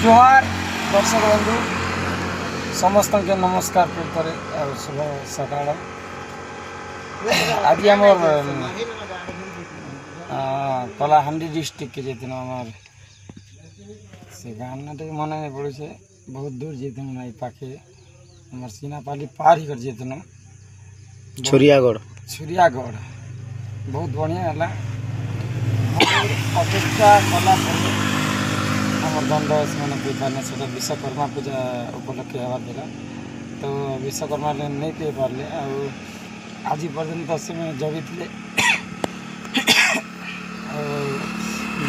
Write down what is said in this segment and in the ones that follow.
जोहार दर्शक बंधु समस्त के नमस्कार फिर शुभ सकाल। आज आम कलाहांडी डिस्ट्रिक्ट के जेतना आम से गाँव ना मन नहीं पड़े से बहुत दूर जेतना ना पाखे हमार सीनापाली पार ही कर जेतना छुरियागढ़ बहुत बढ़िया है। अपेक्षा कला दंड से पारे से विश्वकर्मा पूजा उपलक्षे हवा दिला तो विश्वकर्मा नहीं पी पारे आज पर्यंत से जगी थे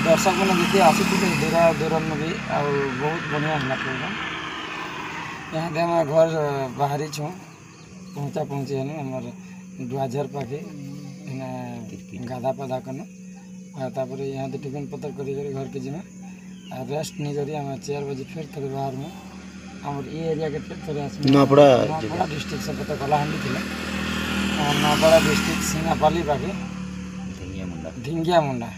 दर्शक मैंने जिते आसुले दूर दूर भी बहुत बढ़िया है प्रोग्राम। यहाँ आम घर बाहरी छूँ पहुँचे आमर डुआझर पाखे गाधा पाधा कन तापर यहाँ टिफिन पतर कर घर के जिमा रेस्ट नहीं करी आम 4 बजे फिर थे बाहर में आम ये एरिया के फिर थे नपड़ा डिस्ट्रिक्ट से पता कलाहांडी थी नपड़ा डिस्ट्रिक्ट सीनापाली पाखे ढिंगिया मुंडा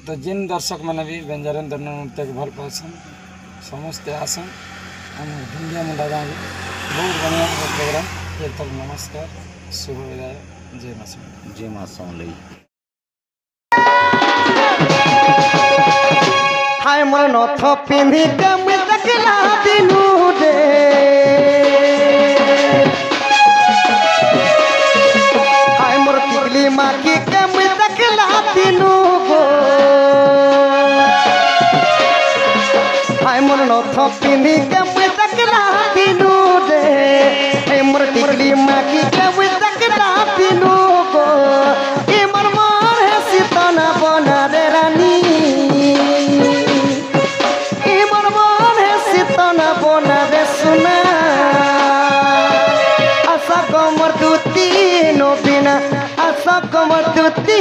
तो जिन दर्शक मैंने भी व्यंजन दंड नृत्य के भल पासन समस्ते आसन आम ढिंगिया मुंडा गाँव बहुत बढ़िया प्रोग्राम। फिर तक नमस्कार शुभ विदाय जय माँ समलई। हाय मोर नथ पिंधी के मैं तकला दिनु दे हाय मोर तिगली माकी के मैं तकला दिनु गो हाय मोर नथ पिंधी के मैं तकला दिनु दे हाय मोर तिगली माकी के मैं तकला दिनु गो ए मोर मार है सीतना बना रे रानी बोना रे सुना आशा कमर दूती नबीना आशा कमर दूती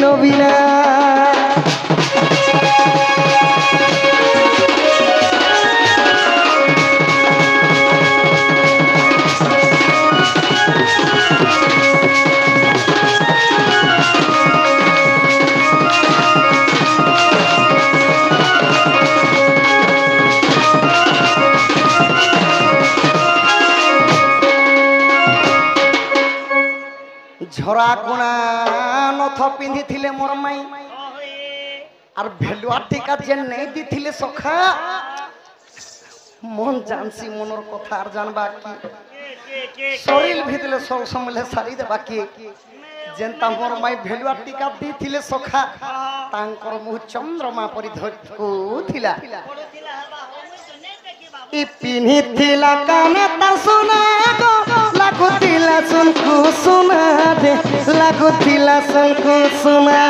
नबीना झरा गुणा नथ पिंधि थिले मोर माई और भेलुआ टीका जे नहीं दी थिले सखा मन जानसी मनर कथा आर जानबा की शरीर भितले सब समले सारी देबा की जेंता मोर माई भेलुआ टीका दी थिले सखा तांकर मुह चंद्रमा परि धरकू थिला ई पिन्ही थिला काने ता सुना गो लागुथिला सुनकु सुना दे लागुथिला सुनकु सुना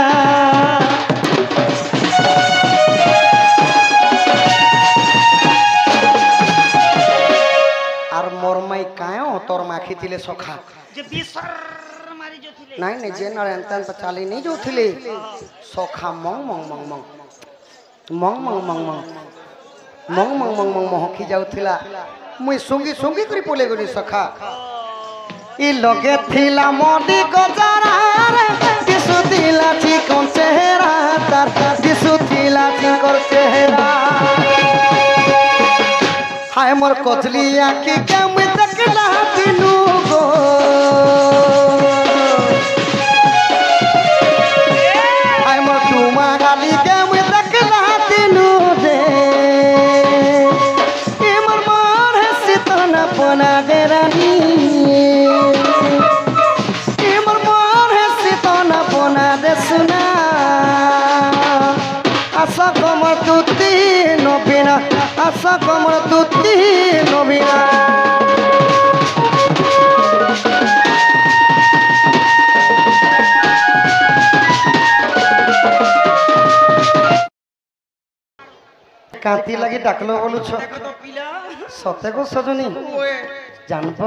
आर मोर माई कायो तोर माखी थिले सखा जे बिसर मारी जो थिले नहीं जेनर अंतन त चाली नहीं जो थिले सखा मंग मंग मंग मंग मंग मंग मंग मंग मंग मंग मंग मंग महकी जाउथिला मुई सुंगी सुंगी करी पोले गनी सखा ई लगे थिला मोदी गजरा रे दिसु थिला चिकन चेहरा तार दिसु थिला चिकन चेहरा हाय मोर कचली आखी के मुई तकला दिनु गो हाय मोर टुमा गाली के मुई तकला दिनु दे बना दे रानी मोर मोर है सीतना बना दे सुना आशा कमर दूती नबीना आशा कमर दूती नबीना कांती लगी डाकलो बोलू छ सते को सजनी जानब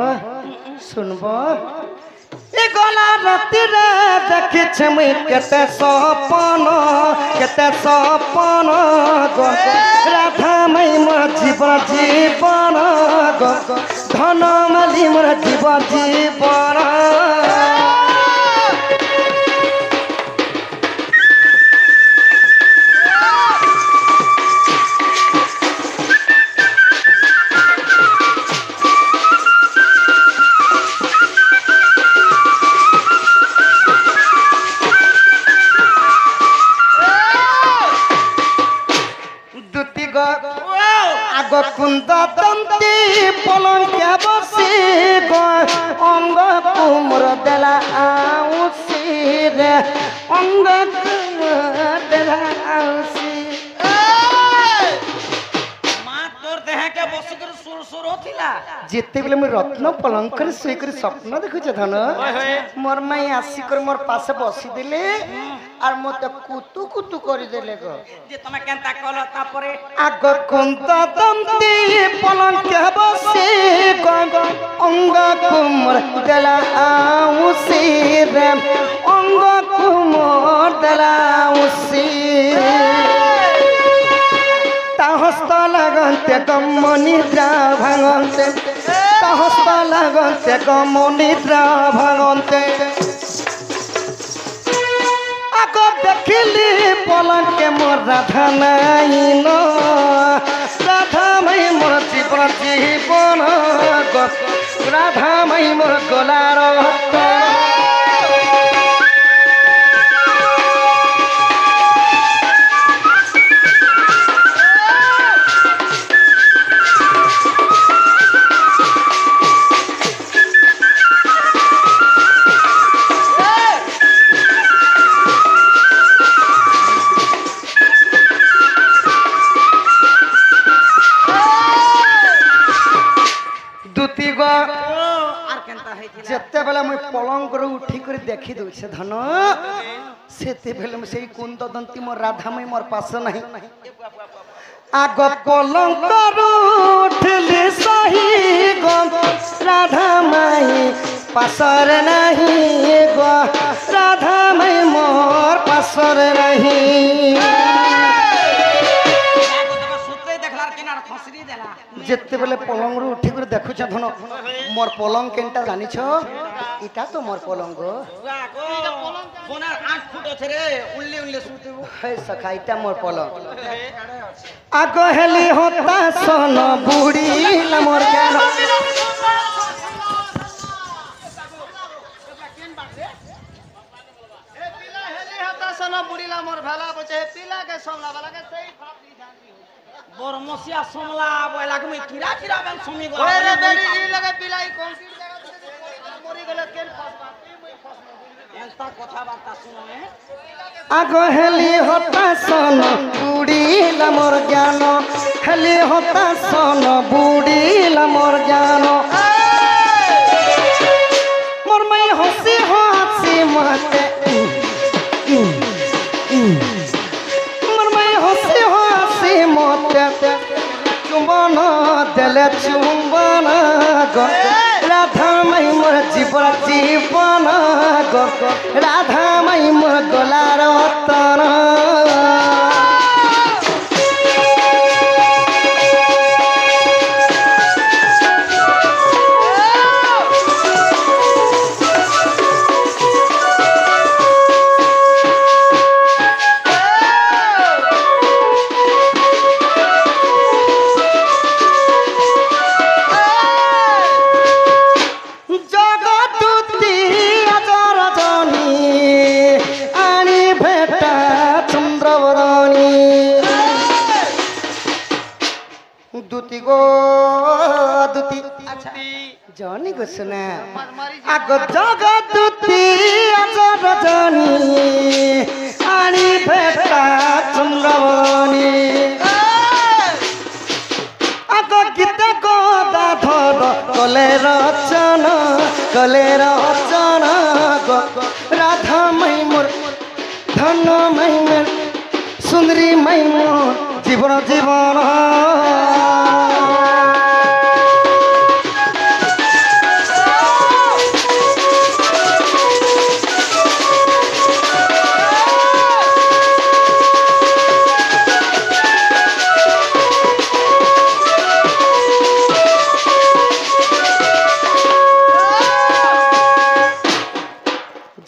सुनब ए गला राति रे देखि छमि केते सपन गो राधा मई मोर जीवन गो धन माली मोर जीवन দুতি গো আগ কুন্দ তন্তি পলঙ্কে বসি গো অঙ্গ কুমর দেলা আউসি রে অঙ্গ কুমর দেলা আউসি যেতেবেলে মুই রত্ন পলঙ্করে শুই করে স্বপ্ন দেখুছে ধন মোর মাই আসিকর মোর পাশে বসি দিলে আর মতে কুতু কুতু করে দেলে গো যে তুমি কেনতা কল তারপরে আগ কুন্ত দন্তি পলঙ্কে বসি গো অঙ্গ কুমর দেলা আউসি রে অঙ্গ কুমর দেলা আউসি হস্ত লাগন্তে গম নিদ্রা ভাঙন্তে হস্ত লাগন্তে গম নিদ্রা ভাঙন্তে আগ দেখিলি পলঙ্কে মোর রাধা নাই রাধা মাই মোর জীবন জীবন রাধা মাই মোর গলার যেতেবেলে মুই পলঙ্কর উঠি করে দেখি দউছে ধন সেতেবেলে সেই কুন্দদন্তি মোর রাধামাই মোর পাশে নাই আগ পলঙ্কর উঠলি সহি গো রাধামাই পাশরে নাহি গো রাধামাই মোর পাশরে নাহি যেতেবেলে পলঙ্গরু উঠি করে দেখুছ ধন মোর পলঙ্গ কেনটা জানিছ এটা তো মোর পলঙ্গ সখা এটা মোর পলঙ্গ আগ হেলি হতা সন বুড়িলা মোর জ্ঞান বুড়িলা মোর ভালা বচে পিলা কে সমলা বালা কে সেই বরমসিয়া সমলা বয়লা কমি কিরা কিরা বেন সমি গলা ওরে বেড়ি ই লাগে পিলাই কংক্রিট জায়গা মরি গলে কেন ফসবা তুই মই ফসবা এস্তা কথা বার্তা শুনো হে আগ হেলি হতা সন বুড়িলা মোর জ্ঞান হেলি হতা সন বুড়িলা মোর জ্ঞান মোর মাই হসি হসি মতে মোর মাই হসি হসি মতে চুম্বন দেলে চুম্বন গো রাধা মাই মোর জীবন জীবন গো রাধা মাই মোর গলার রতন দুতি গো দুতি জনি গো শোনা আগ জগদুতি আজ রজনী আনি ভেটা চন্দ্রবনী আগ গীত গোদা ধর কলে রচনা গো রাধা মাই মোর ধন মাই মোর সুন্দরী মাই মোর জীবন জীবন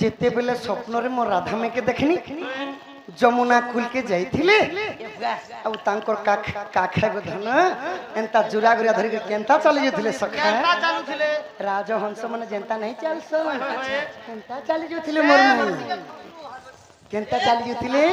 যেতেবেলে স্বপ্নরে মো রাধা মেকে দেখিনি যমুনা কুলকে যাইଥିଲେ ଆଉ ତାଙ୍କର କାଖା ଧନ ଏନ୍ତା ଜୁରା ଗୁରା ଧରିକି କେନ୍ତା ଚାଲି ଯାଉଥିଲେ ସଖା ରାଜହଂସ ମାନେ ଯେନ୍ତା ନାହିଁ ଚାଲସ କେନ୍ତା ଚାଲି ଯାଉଥିଲେ ମୋର ନାହିଁ କେନ୍ତା ଚାଲି ଯାଉଥିଲେ